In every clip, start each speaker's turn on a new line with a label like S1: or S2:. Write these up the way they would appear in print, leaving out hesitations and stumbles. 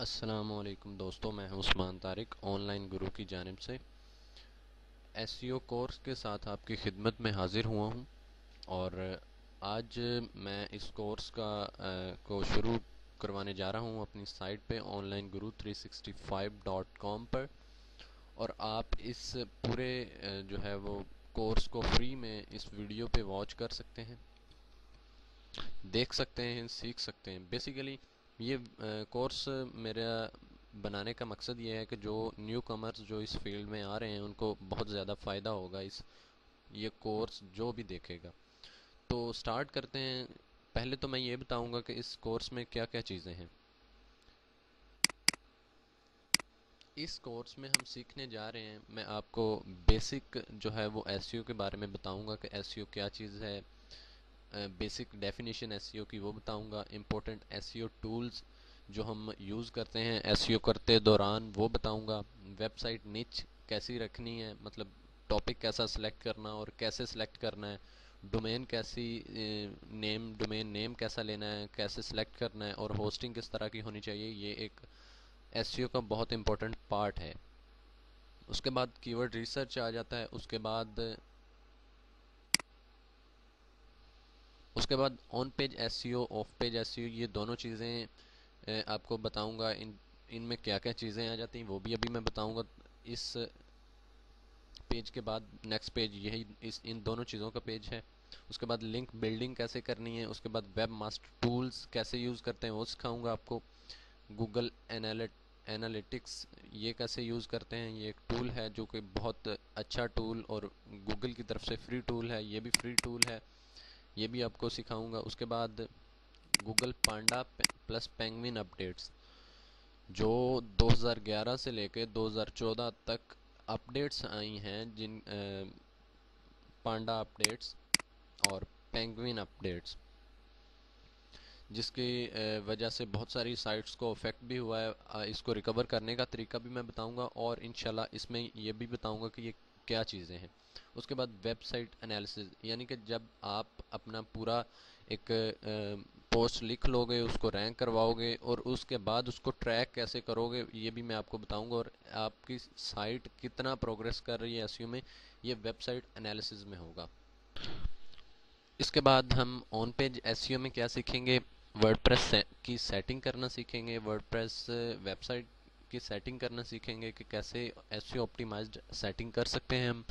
S1: السلام علیکم دوستو، میں ہوں عثمان طارق آن لائن گرو کی جانب سے ایس سی او کورس کے ساتھ آپ کی خدمت میں حاضر ہوا ہوں۔ اور آج میں اس کورس کو شروع کروانے جا رہا ہوں اپنی سائٹ پہ آن لائن گرو 365.com پر، اور آپ اس پورے جو ہے وہ کورس کو فری میں اس ویڈیو پہ واچ کر سکتے ہیں، دیکھ سکتے ہیں، سیکھ سکتے ہیں۔ بیسیکلی یہ کورس میرا بنانے کا مقصد یہ ہے کہ جو نیو کمرز جو اس فیلڈ میں آ رہے ہیں ان کو بہت زیادہ فائدہ ہوگا یہ کورس جو بھی دیکھے گا۔ تو سٹارٹ کرتے ہیں۔ پہلے تو میں یہ بتاؤں گا کہ اس کورس میں کیا کیا چیزیں ہیں۔ اس کورس میں ہم سیکھنے جا رہے ہیں، میں آپ کو بیسک جو ہے وہ ایس ای او کے بارے میں بتاؤں گا کہ ایس ای او کیا چیز ہے، بیسک ڈیفینیشن ایس ای او کی وہ بتاؤں گا، امپورٹنٹ ایس ای او ٹولز جو ہم یوز کرتے ہیں ایس ای او کرتے دوران وہ بتاؤں گا، ویب سائٹ نچ کیسی رکھنی ہے، مطلب ٹاپک کیسا سلیکٹ کرنا اور کیسے سلیکٹ کرنا ہے، ڈومین کیسی ڈومین نیم کیسا لینا ہے، کیسے سلیکٹ کرنا ہے، اور ہوسٹنگ کس طرح کی ہونی چاہیے۔ یہ ایک ایس ای او کا بہت امپورٹنٹ پارٹ ہے۔ اس کے بعد کی ورڈ ریسرچ آ جاتا ہے۔ اس کے بعد on page S E O, off page S E O, یہ دونوں چیزیں آپ کو بتاؤں گا۔ ان میں کیا کیا چیزیں آ جاتی ہیں وہ بھی ابھی میں بتاؤں گا۔ اس پیج کے بعد نیکسٹ پیج یہی ان دونوں چیزوں کا پیج ہے۔ اس کے بعد لنک بلڈنگ کیسے کرنی ہے، اس کے بعد ویب ماسٹر ٹولز کیسے یوز کرتے ہیں وہ سکھاؤں گا آپ کو۔ گوگل اینالیٹکس یہ کیسے یوز کرتے ہیں، یہ ایک ٹول ہے جو کہ بہت اچھا ٹول اور گوگل کی طرف سے فری ٹول ہے، یہ بھی فری ٹول ہے، یہ بھی آپ کو سکھاؤں گا۔ اس کے بعد Google panda plus Penguin updates جو 2011 سے لے کے 2014 تک اپڈیٹس آئی ہیں، جن پانڈا اپڈیٹس اور پینگوین اپڈیٹس، جس کی وجہ سے بہت ساری سائٹس کو افیکٹ بھی ہوا ہے۔ اس کو ریکور کرنے کا طریقہ بھی میں بتاؤں گا، اور انشاءاللہ اس میں یہ بھی بتاؤں گا کہ یہ کیا چیزیں ہیں۔ اس کے بعد ویب سائٹ انالیسز، یعنی کہ جب آپ اپنا پورا ایک پوسٹ لکھ لو گے، اس کو رینک کرواؤ گے، اور اس کے بعد اس کو ٹریک کیسے کرو گے یہ بھی میں آپ کو بتاؤں گا، اور آپ کی سائٹ کتنا پروگریس کر رہی ہے ایس ای او میں، یہ ویب سائٹ انالیسز میں ہوگا۔ اس کے بعد ہم آن پیج ایس ای او میں کیا سیکھیں گے، ورڈ پریس کی سیٹنگ کرنا سیکھیں گے، ورڈ پریس ویب سائٹ کی سیٹنگ کرنا سیکھیں گے کہ کیسے ایس ای او آپٹیمائزڈ سیٹنگ کر سکتے ہیں ہم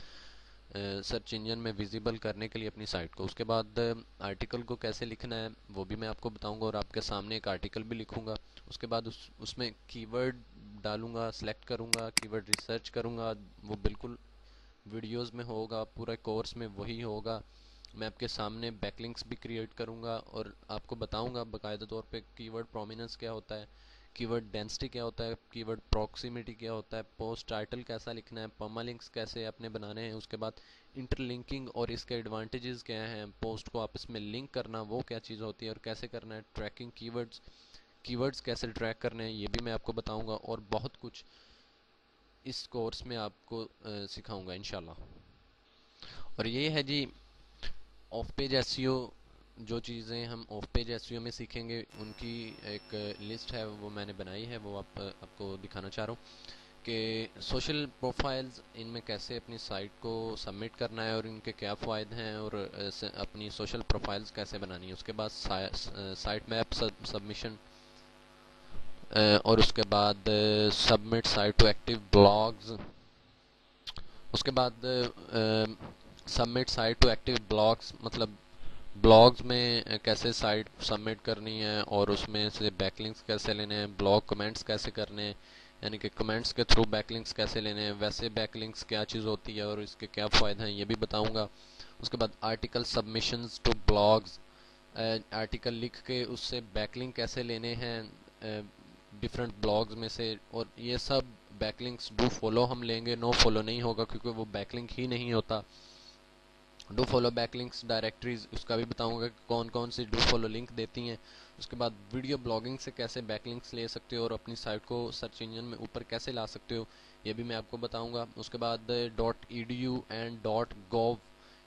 S1: سرچ انجن میں ویزیبل کرنے کے لیے اپنی سائٹ کو۔ اس کے بعد آرٹیکل کو کیسے لکھنا ہے وہ بھی میں آپ کو بتاؤں گا، اور آپ کے سامنے ایک آرٹیکل بھی لکھوں گا۔ اس کے بعد اس میں کی ورڈ ڈالوں گا، سلیکٹ کروں گا، کی ورڈ ریسرچ کروں گا، وہ بالکل ویڈیوز میں ہوگا، پورے کورس میں وہی ہوگا۔ میں آپ کے سامنے بیک لنکس بھی کریٹ کروں گا، اور آپ کو بتاؤں گا باقاعدہ طور پہ کی ورڈ پرومیننس کیا ہوتا ہے، کی ورڈ ڈینسٹی کیا ہوتا ہے، کی ورڈ پروکسیمیٹی کیا ہوتا ہے، پوسٹ ٹائٹل کیسا لکھنا ہے، پرما لنکس کیسے اپنے بنانے ہیں۔ اس کے بعد انٹر لنکنگ اور اس کے ایڈوانٹیجز کیا ہیں، پوسٹ کو آپس میں لنک کرنا وہ کیا چیز ہوتی ہے اور کیسے کرنا ہے، ٹریکنگ کی ورڈز کیسے ٹریک کرنے ہیں یہ بھی میں آپ کو بتاؤں گا، اور بہت کچھ اس کورس میں آپ کو سکھاؤں گا انشاءاللہ۔ اور یہ ہے جی آف پیج ایس ای او، جو چیزیں ہم آف پیج ایس ای او میں سیکھیں گے ان کی ایک لسٹ ہے، وہ میں نے بنائی ہے، وہ آپ کو دکھانا چاہ رہا ہوں کہ سوشل پروفائلز ان میں کیسے اپنی سائٹ کو سبمٹ کرنا ہے اور ان کے کیا فوائد ہیں، اور اپنی سوشل پروفائلز کیسے بنانی ہے۔ اس کے بعد سائٹ میپ سبمیشن، اور اس کے بعد submit site to active blogs, اس کے بعد submit site to active blogs, مطلب بلاگز میں کیسے سائٹ سبمٹ کرنی ہے، اور اس میں سے بیک لنکس کیسے لینے ہیں، بلاگ کمنٹس کیسے کرنے ہیں، یعنی کہ کمنٹس کے تھرو بیک لنکس کیسے لینے ہیں، ویسے بیک لنکس کیا چیز ہوتی ہے اور اس کے کیا فائدہ ہیں یہ بھی بتاؤں گا۔ اس کے بعد article submissions to blogs, article لکھ کے اس سے بیک لنک کیسے لینے ہیں ڈفرینٹ بلاگز میں سے، اور یہ سب بیک لنکس ڈو فولو ہم لیں گے، نو فولو نہیں ہوگا کیونکہ وہ بیک لنک ہی نہیں ہوتا۔ Do follow back links directories, اس کا بھی بتاؤں گا کہ کون کون سی ڈو فولو لنک دیتی ہیں۔ اس کے بعد ویڈیو بلاگنگ سے کیسے بیک لنکس لے سکتے ہو اور اپنی سائٹ کو سرچ انجن میں اوپر کیسے لا سکتے ہو یہ بھی میں آپ کو بتاؤں گا۔ اس کے بعد .edu اینڈ .gov،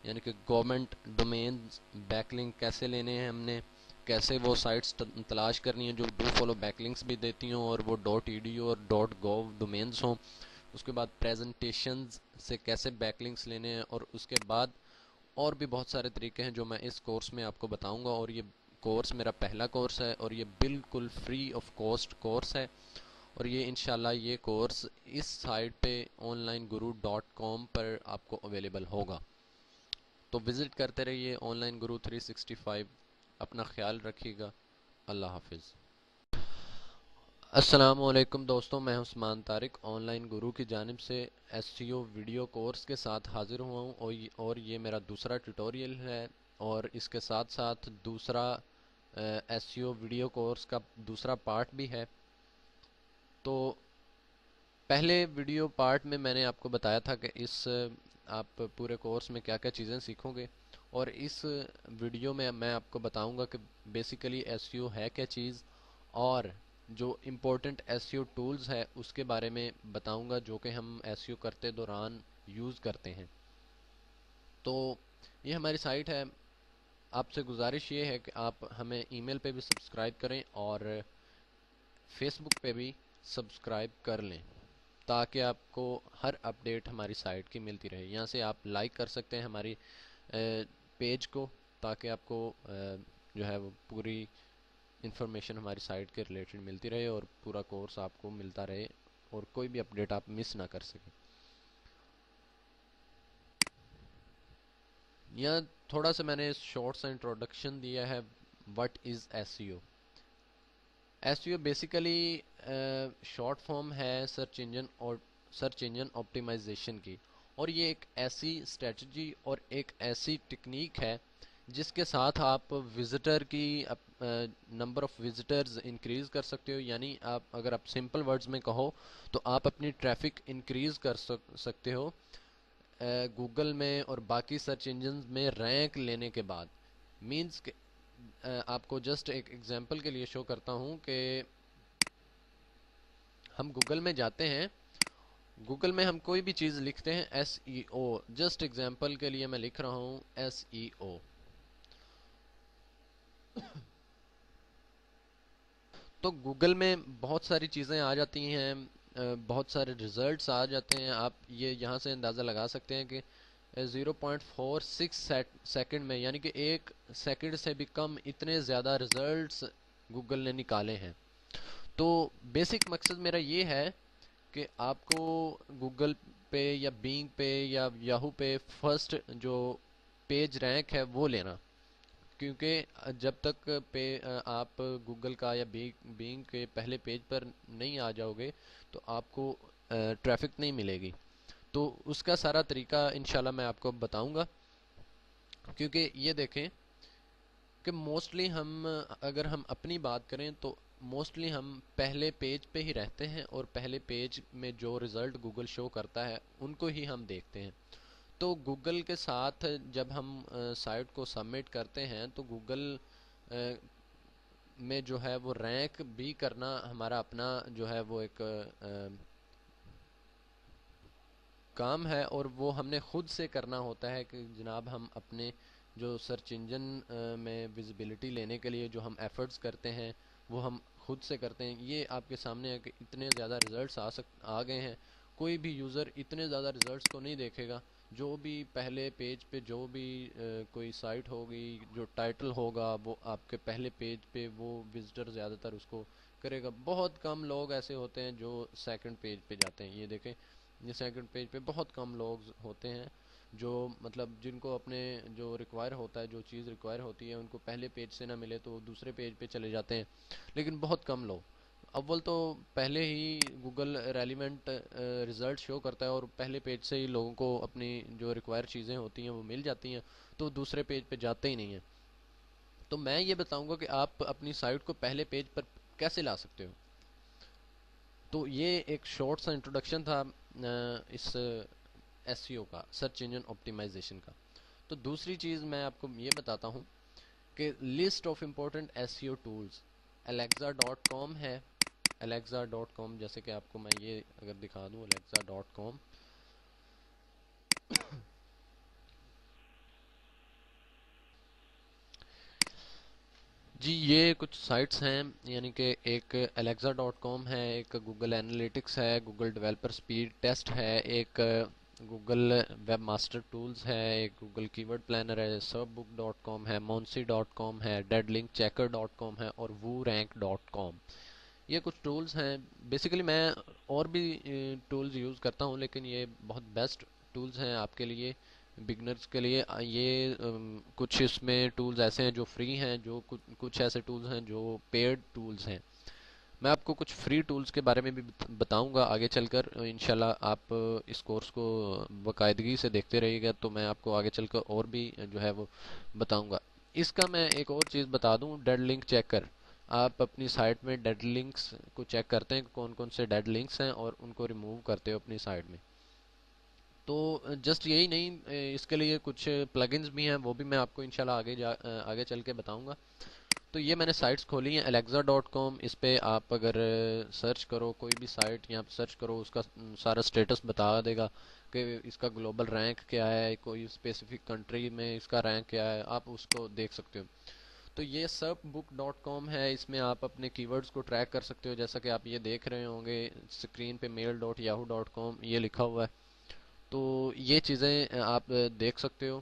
S1: یعنی کہ گورنمنٹ ڈومینز بیک لنک کیسے لینے ہیں ہم نے، کیسے وہ سائٹس تلاش کرنی ہیں جو ڈو فالو بیک لنکس بھی دیتی ہوں اور وہ .edu اور .gov ڈومینز ہوں. اس کے بعد پریزنٹیشنز سے کیسے بیک لنکس لینے ہیں، اور اس کے بعد اور بھی بہت سارے طریقے ہیں جو میں اس کورس میں آپ کو بتاؤں گا. اور یہ کورس میرا پہلا کورس ہے اور یہ بالکل فری آف کاسٹ کورس ہے. اور یہ انشاءاللہ یہ کورس اس سائٹ پہ onlineguru.com پر آپ کو اویلیبل ہوگا. تو وزٹ کرتے رہیے آن لائن گرو 365. اپنا خیال رکھیے گا. اللہ حافظ. السلام علیکم دوستوں، میں عثمان طارق آن لائن گرو کی جانب سے ایس سی او ویڈیو کورس کے ساتھ حاضر ہوا ہوں، اور یہ میرا دوسرا ٹیوٹوریل ہے، اور اس کے ساتھ ساتھ دوسرا ایس سی او ویڈیو کورس کا دوسرا پارٹ بھی ہے. تو پہلے ویڈیو پارٹ میں نے آپ کو بتایا تھا کہ آپ پورے کورس میں کیا کیا چیزیں سیکھو گے، اور اس ویڈیو میں آپ کو بتاؤں گا کہ بیسیکلی ایس سی او ہے کیا چیز، اور جو important S C O tools ہے اس کے بارے میں بتاؤں گا جو کہ ہم ایس سی او کرتے دوران یوز کرتے ہیں. تو یہ ہماری سائٹ ہے. آپ سے گزارش یہ ہے کہ آپ ہمیں ای میل پہ بھی سبسکرائب کریں اور فیس بک پہ بھی سبسکرائب کر لیں تاکہ آپ کو ہر اپڈیٹ ہماری سائٹ کی ملتی رہے. یہاں سے آپ لائک کر سکتے ہیں ہماری پیج کو تاکہ آپ کو جو ہے وہ پوری انفارمیشن ہماری سائٹ کے ریلیٹڈ ملتی رہے اور پورا کورس آپ کو ملتا رہے اور کوئی بھی اپڈیٹ آپ مس نہ کر سکیں. یہاں تھوڑا سا میں نے شارٹ سا انٹروڈکشن دیا ہے. What is S C O? S C O basically short form ہے سرچ انجن آپٹیمائزیشن کی، اور یہ ایک ایسی اسٹریٹجی اور ایک ایسی ٹیکنیک ہے جس کے ساتھ آپ وزٹر کی نمبر آف وزٹرز انکریز کر سکتے ہو. یعنی اگر آپ سمپل ورڈز میں کہو تو آپ اپنی ٹریفک انکریز کر سکتے ہو گوگل میں اور باقی سرچ انجنز میں رینک لینے کے بعد. مینز کہ آپ کو جسٹ ایک ایگزامپل کے لیے شو کرتا ہوں کہ ہم گوگل میں جاتے ہیں، گوگل میں ہم کوئی بھی چیز لکھتے ہیں ایس ای او. جسٹ ایگزامپل کے لیے میں لکھ رہا ہوں ایس ای او. تو گوگل میں بہت ساری چیزیں آ جاتی ہیں، بہت سارے ریزلٹس آ جاتے ہیں. آپ یہ یہاں سے اندازہ لگا سکتے ہیں کہ 0.46 سیکنڈ میں، یعنی کہ 1 سیکنڈ سے بھی کم، اتنے زیادہ ریزلٹس گوگل نے نکالے ہیں. تو بیسک مقصد میرا یہ ہے کہ آپ کو گوگل پہ یا بینگ پہ یا یاہو پہ فرسٹ جو پیج رینک ہے وہ لینا، کیونکہ جب تک آپ گوگل کا یا بینگ کے پہلے پیج پر نہیں آ جاؤ گے تو آپ کو ٹریفک نہیں ملے گی. تو اس کا سارا طریقہ انشاءاللہ میں آپ کو بتاؤں گا. کیونکہ یہ دیکھیں کہ موسٹلی اگر ہم اپنی بات کریں تو موسٹلی ہم پہلے پیج پہ ہی رہتے ہیں، اور پہلے پیج میں جو رزلٹ گوگل شو کرتا ہے ان کو ہی ہم دیکھتے ہیں. تو گوگل کے ساتھ جب ہم سائٹ کو سبمٹ کرتے ہیں تو گوگل میں جو ہے وہ رینک بھی کرنا ہمارا اپنا جو ہے وہ ایک کام ہے، اور وہ ہم نے خود سے کرنا ہوتا ہے کہ جناب ہم اپنے جو سرچ انجن میں ویزیبلٹی لینے کے لیے جو ہم ایفرٹس کرتے ہیں وہ ہم خود سے کرتے ہیں. یہ آپ کے سامنے ہے کہ اتنے زیادہ ریزلٹس آ گئے ہیں. کوئی بھی یوزر اتنے زیادہ ریزلٹس کو نہیں دیکھے گا. جو بھی پہلے پیج پہ جو بھی کوئی سائٹ ہوگی جو ٹائٹل ہوگا وہ آپ کے پہلے پیج پہ وہ وزٹر زیادہ تر اس کو کرے گا. بہت کم لوگ ایسے ہوتے ہیں جو سیکنڈ پیج پہ جاتے ہیں. یہ دیکھیں، یہ سیکنڈ پیج پہ بہت کم لوگ ہوتے ہیں جو مطلب جن کو اپنے جو ریکوائر ہوتا ہے، جو چیز ریکوائر ہوتی ہے ان کو پہلے پیج سے نہ ملے تو دوسرے پیج پہ چلے جاتے ہیں. لیکن بہت کم لوگ، اول تو پہلے ہی گوگل ریلیونٹ رزلٹ شو کرتا ہے اور پہلے پیج سے ہی لوگوں کو اپنی جو ریکوائر چیزیں ہوتی ہیں وہ مل جاتی ہیں، تو دوسرے پیج پہ جاتے ہی نہیں ہیں. تو میں یہ بتاؤں گا کہ آپ اپنی سائٹ کو پہلے پیج پر کیسے لا سکتے ہو. تو یہ ایک شارٹ سا انٹروڈکشن تھا اس ایس سی او کا، سرچ انجن آپٹیمائزیشن کا. تو دوسری چیز میں آپ کو یہ بتاتا ہوں کہ list of important S C O tools alexa.com ہے. alexa.com جیسے کہ آپ کو میں یہ اگر دکھا دوں alexa.com، جی یہ کچھ سائٹس ہیں، یعنی کہ ایک Alexa.com ہے، ایک گوگل انالیٹکس ہے، گوگل ڈیولپر سپیڈ ٹیسٹ ہے، ایک گوگل ویب ماسٹر ٹولز ہے، ایک گوگل کی ورڈ پلانر ہے، سرب بک.com ہے، مونسی.com ہے، ڈیڈ لنک چیکر .com ہے اور وو رینک .com. یہ کچھ ٹولز ہیں. بیسیکلی میں اور بھی ٹولز یوز کرتا ہوں، لیکن یہ بہت بیسٹ ٹولز ہیں آپ کے لیے، بگنرز کے لیے. یہ کچھ اس میں ٹولز ایسے ہیں جو فری ہیں، جو کچھ ایسے ٹولز ہیں جو پیڈ ٹولز ہیں. میں آپ کو کچھ فری ٹولز کے بارے میں بھی بتاؤں گا آگے چل کر. انشاءاللہ آپ اس کورس کو باقاعدگی سے دیکھتے رہیے گا تو میں آپ کو آگے چل کر اور بھی جو ہے وہ بتاؤں گا. اس کا میں ایک اور چیز بتا دوں، ڈیڈ لنک چیکر. آپ اپنی سائٹ میں ڈیڈ لنکس کو چیک کرتے ہیں کہ کون کون سے ڈیڈ لنکس ہیں اور ان کو ریموو کرتے ہو اپنی سائٹ میں. تو جسٹ یہی نہیں، اس کے لیے کچھ پلگنز بھی ہیں، وہ بھی میں آپ کو انشاءاللہ آگے چل کے بتاؤں گا. تو یہ میں نے سائٹس کھولی ہیں Alexa.com. اس پہ آپ اگر سرچ کرو کوئی بھی سائٹ یہاں پہ سرچ کرو، اس کا سارا سٹیٹس بتا دے گا کہ اس کا گلوبل رینک کیا ہے، کوئی اسپیسیفک کنٹری میں اس کا رینک کیا ہے، آپ اس کو دیکھ سکتے ہو. تو یہ سرب.com ہے، اس میں آپ اپنے کی ورڈز کو ٹریک کر سکتے ہو، جیسا کہ آپ یہ دیکھ رہے ہوں گے اسکرین پہ mail.yahoo.com یہ لکھا ہوا ہے. تو یہ چیزیں آپ دیکھ سکتے ہو.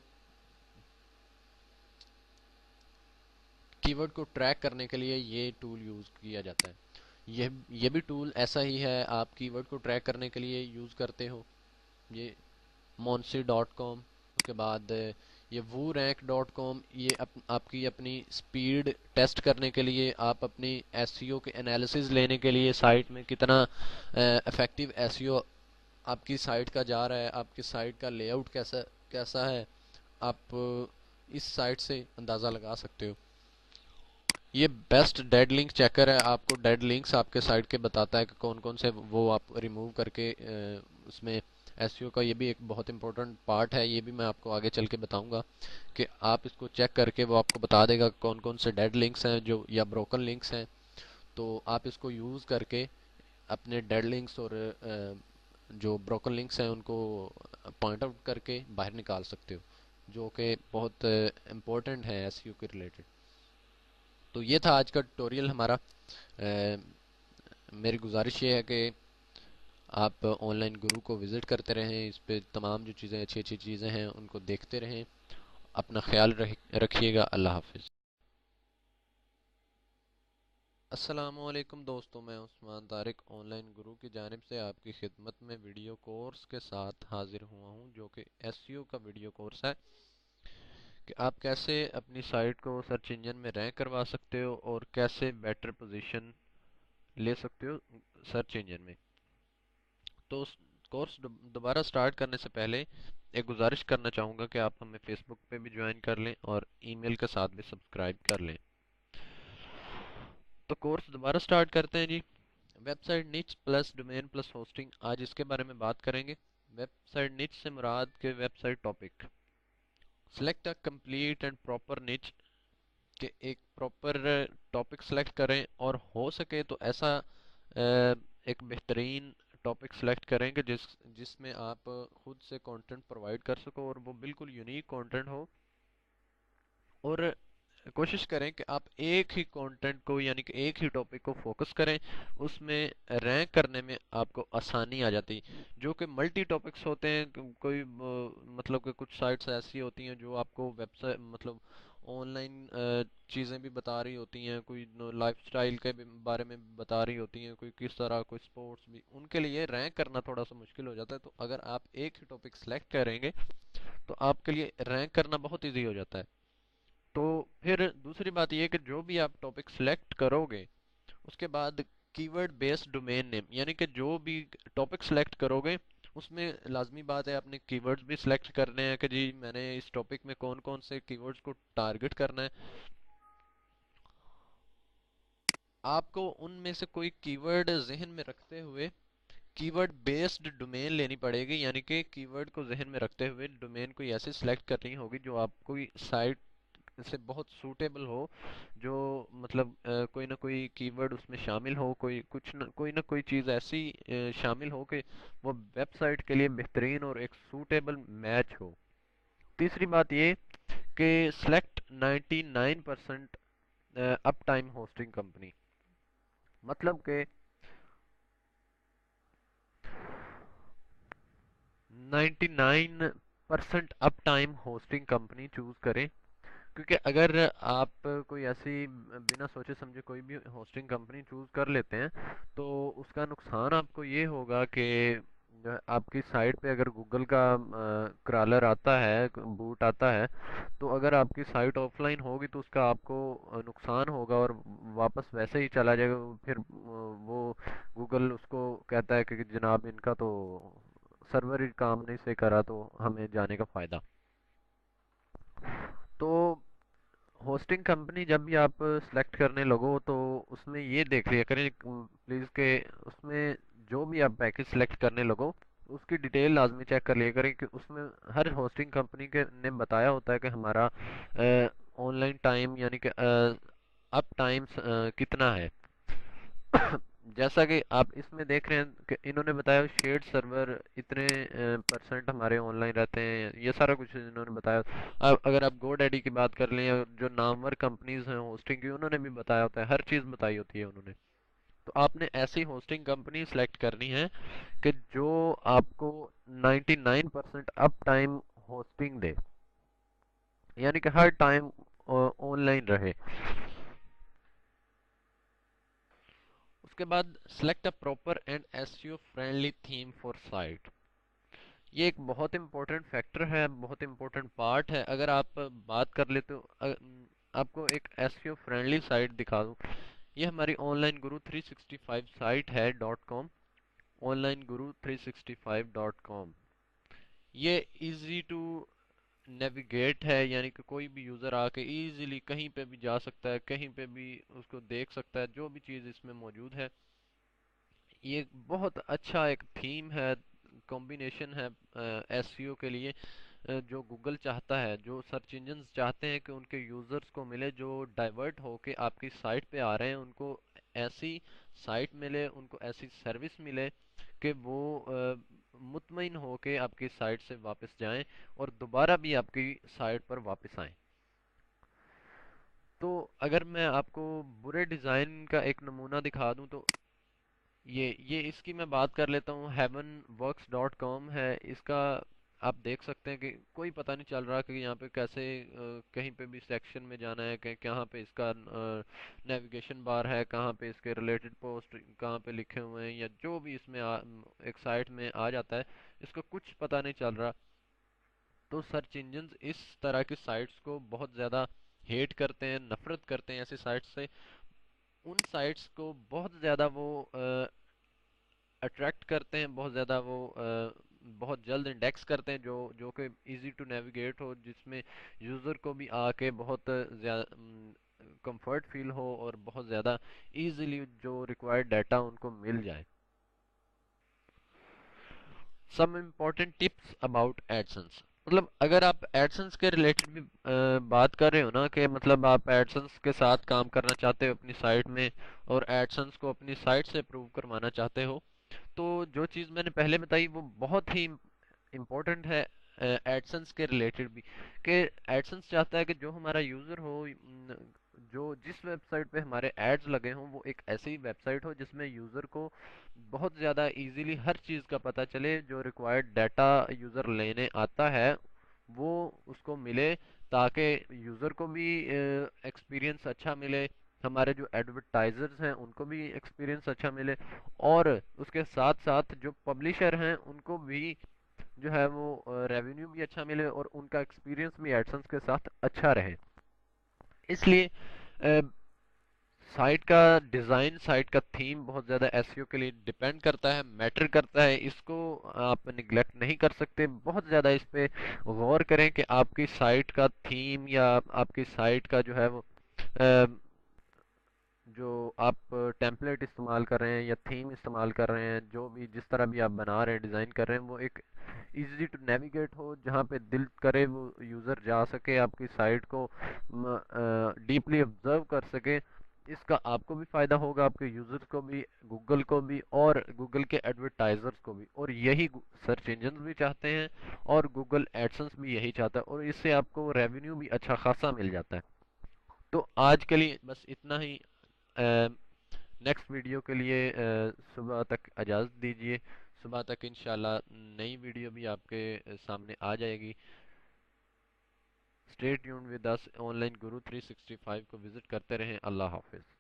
S1: کی ورڈ کو ٹریک کرنے کے لیے یہ ٹول یوز کیا جاتا ہے. یہ بھی ٹول ایسا ہی ہے، آپ کی ورڈ کو ٹریک کرنے کے لیے یوز کرتے ہو. یہ monsi.com، اس کے بعد یہ woo-rank.com، یہ آپ کی اپنی سپیڈ ٹیسٹ کرنے کے لیے، آپ اپنی ایس سی او کے انالیسز لینے کے لیے سائٹ میں کتنا افیکٹو ایس سی او آپ کی سائٹ کا جا رہا ہے، آپ کی سائٹ کا لے آؤٹ کیسا ہے، آپ اس سائٹ سے اندازہ لگا سکتے ہو. یہ بیسٹ ڈیڈ لنک چیکر ہے، آپ کو ڈیڈ لنکس آپ کے سائٹ کے بتاتا ہے کہ کون کون سے وہ آپ ریموو کر کے اس میں ایس ای او کا یہ بھی ایک بہت امپورٹنٹ پارٹ ہے. یہ بھی میں آپ کو آگے چل کے بتاؤں گا کہ آپ اس کو چیک کر کے وہ آپ کو بتا دے گا کون کون سے ڈیڈ لنکس ہیں جو یا بروکن لنکس ہیں. تو آپ اس کو یوز کر کے اپنے ڈیڈ لنکس اور جو بروکن لنکس ہیں ان کو پوائنٹ آؤٹ کر کے باہر نکال سکتے ہو، جو کہ بہت امپورٹنٹ ہے ایس ای او کے ریلیٹڈ. تو یہ تھا آج کا ٹوٹوریل ہمارا. میری گزارش یہ ہے کہ آپ آن لائن گرو کو وزٹ کرتے رہیں، اس پہ تمام جو چیزیں اچھی اچھی چیزیں ہیں ان کو دیکھتے رہیں. اپنا خیال رکھیے گا. اللہ حافظ. السلام علیکم دوستوں، میں عثمان طارق آن لائن گرو کی جانب سے آپ کی خدمت میں ویڈیو کورس کے ساتھ حاضر ہوا ہوں، جو کہ ایس سی او کا ویڈیو کورس ہے کہ آپ کیسے اپنی سائٹ کو سرچ انجن میں رینک کروا سکتے ہو اور کیسے بیٹر پوزیشن لے سکتے ہو سرچ انجن میں. تو کورس دوبارہ سٹارٹ کرنے سے پہلے ایک گزارش کرنا چاہوں گا کہ آپ ہمیں فیس بک پہ بھی جوائن کر لیں اور ای میل کے ساتھ بھی سبسکرائب کر لیں. تو کورس دوبارہ سٹارٹ کرتے ہیں جی. ویب سائٹ نچ پلس ڈومین پلس ہوسٹنگ، آج اس کے بارے میں بات کریں گے. ویب سائٹ نچ سے مراد کے website topic. Select a complete and proper niche, کہ ایک پراپر ٹاپک سلیکٹ کریں اور ہو سکے تو ایسا ایک بہترین ٹاپک سلیکٹ کریں کہ جس میں آپ خود سے کنٹینٹ پرووائڈ کر سکو اور وہ بالکل یونیک کنٹینٹ ہو. اور کوشش کریں کہ آپ ایک ہی کنٹینٹ کو یعنی کہ ایک ہی ٹاپک کو فوکس کریں، اس میں رینک کرنے میں آپ کو آسانی آ جاتی. جو کہ ملٹی ٹاپکس ہوتے ہیں، کوئی مطلب کہ کچھ سائٹس ایسی ہوتی ہیں جو آپ کو ویب سائٹ مطلب آن لائن چیزیں بھی بتا رہی ہوتی ہیں، کوئی لائف سٹائل کے بارے میں بتا رہی ہوتی ہیں، کوئی کس طرح، کوئی سپورٹس بھی. ان کے لیے رینک کرنا تھوڑا سا مشکل ہو جاتا ہے. تو اگر آپ ایک ہی ٹاپک سلیکٹ کریں گے تو آپ کے لیے رینک کرنا بہت ایزی ہو جاتا ہے. تو پھر دوسری بات یہ کہ جو بھی آپ ٹاپک سلیکٹ کرو گے اس کے بعد کی ورڈ بیسڈ ڈومین نیم، یعنی کہ جو بھی ٹاپک سلیکٹ کرو گے اس میں لازمی بات ہے آپ نے کی ورڈز بھی سلیکٹ کرنے ہیں کہ جی میں نے اس ٹاپک میں کون کون سے کی ورڈز کو ٹارگٹ کرنا ہے. آپ کو ان میں سے کوئی کی ورڈ ذہن میں رکھتے ہوئے کی ورڈ بیسڈ ڈومین لینی پڑے گی، یعنی کہ کی ورڈ کو ذہن میں رکھتے ہوئے ڈومین کوئی ایسی سلیکٹ کرنی ہوگی جو آپ کوئی سائٹ سے بہت سوٹیبل ہو، جو مطلب کوئی نہ کوئی کی ورڈ اس میں شامل ہو، کوئی نہ کوئی چیز ایسی شامل ہو کہ وہ ویب سائٹ کے لیے بہترین اور ایک سوٹیبل میچ ہو. تیسری بات یہ کہ سلیکٹ 99% اپ ٹائم ہوسٹنگ کمپنی، مطلب کہ 99% اپ ٹائم ہوسٹنگ کمپنی چوز کریں، کیونکہ اگر آپ کوئی ایسی بنا سوچے سمجھے کوئی بھی ہوسٹنگ کمپنی چوز کر لیتے ہیں تو اس کا نقصان آپ کو یہ ہوگا کہ آپ کی سائٹ پہ اگر گوگل کا کرالر آتا ہے، بوٹ آتا ہے، تو اگر آپ کی سائٹ آف لائن ہوگی تو اس کا آپ کو نقصان ہوگا اور واپس ویسے ہی چلا جائے گا، پھر وہ گوگل اس کو کہتا ہے کہ جناب ان کا تو سرور ہی کام نہیں سے کرا تو ہمیں جانے کا فائدہ۔ تو ہوسٹنگ کمپنی جب بھی آپ سلیکٹ کرنے لگو تو اس میں یہ دیکھ لیا کریں پلیز کہ اس میں جو بھی آپ پیکج سلیکٹ کرنے لگو اس کی ڈیٹیل لازمی چیک کر لیا کریں کہ اس میں ہر ہوسٹنگ کمپنی کے نے بتایا ہوتا ہے کہ ہمارا آن لائن ٹائم یعنی کہ اپ ٹائم کتنا ہے۔ جیسا کہ آپ اس میں دیکھ رہے ہیں کہ انہوں نے بتایا شیئرڈ سرور اتنے پرسنٹ ہمارے آن لائن رہتے ہیں، یہ سارا کچھ انہوں نے بتایا۔ اب اگر آپ گو ڈیڈی کی بات کر لیں یا جو نامور کمپنیز ہیں ہوسٹنگ کی، انہوں نے بھی بتایا ہوتا ہے، ہر چیز بتائی ہوتی ہے انہوں نے۔ تو آپ نے ایسی ہوسٹنگ کمپنی سلیکٹ کرنی ہے کہ جو آپ کو 99% اپ ٹائم ہوسٹنگ دے، یعنی کہ ہر ٹائم آن لائن رہے۔ اس کے بعد select a proper and S U friendly theme for site, یہ ایک بہت امپورٹنٹ فیکٹر ہے، بہت امپورٹنٹ پارٹ ہے۔ اگر آپ بات کر لیں تو آپ کو ایک ایس یو فرینڈلی سائٹ دکھا دوں، یہ ہماری آن لائن گرو 365 سائٹ ہے .com، online Guru 365.com۔ یہ ایزی ٹو نیویگیٹ ہے، یعنی کہ کوئی بھی یوزر آ کے ایزیلی کہیں پہ بھی جا سکتا ہے، کہیں پہ بھی اس کو دیکھ سکتا ہے، جو بھی چیز اس میں موجود ہے۔ یہ بہت اچھا ایک تھیم ہے، کمبینیشن ہے ایس سی او کے لیے، جو گوگل چاہتا ہے، جو سرچ انجنز چاہتے ہیں کہ ان کے یوزرز کو ملے جو ڈائیورٹ ہو کے آپ کی سائٹ پہ آ رہے ہیں، ان کو ایسی سائٹ ملے، ان کو ایسی سروس ملے کہ وہ مطمئن ہو کے آپ کی سائٹ سے واپس جائیں اور دوبارہ بھی آپ کی سائٹ پر واپس آئیں۔ تو اگر میں آپ کو برے ڈیزائن کا ایک نمونہ دکھا دوں تو یہ اس کی میں بات کر لیتا ہوں، ہیون ورکس .com ہے اس کا۔ آپ دیکھ سکتے ہیں کہ کوئی پتہ نہیں چل رہا کہ یہاں پہ کیسے کہیں پہ بھی سیکشن میں جانا ہے، کہ کہاں پہ اس کا نیویگیشن بار ہے، کہاں پہ اس کے ریلیٹڈ پوسٹ کہاں پہ لکھے ہوئے ہیں، یا جو بھی اس میں ایک سائٹ میں آ جاتا ہے، اس کو کچھ پتہ نہیں چل رہا۔ تو سرچ انجنز اس طرح کی سائٹس کو بہت زیادہ ہیٹ کرتے ہیں، نفرت کرتے ہیں ایسی سائٹس سے۔ ان سائٹس کو بہت زیادہ وہ اٹریکٹ کرتے ہیں، بہت زیادہ وہ بہت جلد انڈیکس کرتے ہیں، جو کہ ایزی ٹو نیویگیٹ ہو، جس میں یوزر کو بھی آ کے بہت زیادہ کمفرٹ فیل ہو اور بہت زیادہ ایزیلی جو ریکوائرڈ ڈیٹا ان کو مل جائے۔ Some important tips about AdSense, مطلب اگر آپ ایڈسنس کے ریلیٹڈ بھی بات کر رہے ہو نا، کہ مطلب آپ ایڈسنس کے ساتھ کام کرنا چاہتے ہو اپنی سائٹ میں اور ایڈسنس کو اپنی سائٹ سے اپروو کروانا چاہتے ہو، تو جو چیز میں نے پہلے بتائی وہ بہت ہی امپورٹنٹ ہے ایڈسنس کے ریلیٹڈ بھی، کہ ایڈسنس چاہتا ہے کہ جو ہمارا یوزر ہو، جو جس ویب سائٹ پہ ہمارے ایڈز لگے ہوں، وہ ایک ایسی ویب سائٹ ہو جس میں یوزر کو بہت زیادہ ایزیلی ہر چیز کا پتہ چلے، جو ریکوائرڈ ڈیٹا یوزر لینے آتا ہے وہ اس کو ملے، تاکہ یوزر کو بھی ایکسپیرینس اچھا ملے، ہمارے جو ایڈورٹائزرز ہیں ان کو بھی ایکسپیرینس اچھا ملے، اور اس کے ساتھ ساتھ جو پبلشر ہیں ان کو بھی جو ہے وہ ریونیو بھی اچھا ملے اور ان کا ایکسپیرینس بھی ایڈسنس کے ساتھ اچھا رہے۔ اس لیے سائٹ کا ڈیزائن، سائٹ کا تھیم بہت زیادہ ایس ای او کے لیے ڈیپینڈ کرتا ہے، میٹر کرتا ہے، اس کو آپ نگلیکٹ نہیں کر سکتے۔ بہت زیادہ اس پہ غور کریں کہ آپ کی سائٹ کا تھیم یا آپ کی سائٹ کا جو ہے وہ جو آپ ٹیمپلیٹ استعمال کر رہے ہیں یا تھیم استعمال کر رہے ہیں، جو بھی جس طرح بھی آپ بنا رہے ہیں، ڈیزائن کر رہے ہیں، وہ ایک ایزی ٹو نیویگیٹ ہو، جہاں پہ دل کرے وہ یوزر جا سکے، آپ کی سائٹ کو ڈیپلی آبزرو کر سکے۔ اس کا آپ کو بھی فائدہ ہوگا، آپ کے یوزرز کو بھی، گوگل کو بھی، اور گوگل کے ایڈورٹائزرز کو بھی، اور یہی سرچ انجنز بھی چاہتے ہیں اور گوگل ایڈسنس بھی یہی چاہتا ہے، اور اس سے آپ کو ریونیو بھی اچھا خاصا مل جاتا ہے۔ تو آج کے لیے بس اتنا ہی. نیکسٹ ویڈیو کے لیے صبح تک اجازت دیجیے. صبح تک انشاءاللہ نئی ویڈیو بھی آپ کے سامنے آ جائے گی. Stay tuned with us. Online Guru 365 کو وزٹ کرتے رہیں. اللہ حافظ.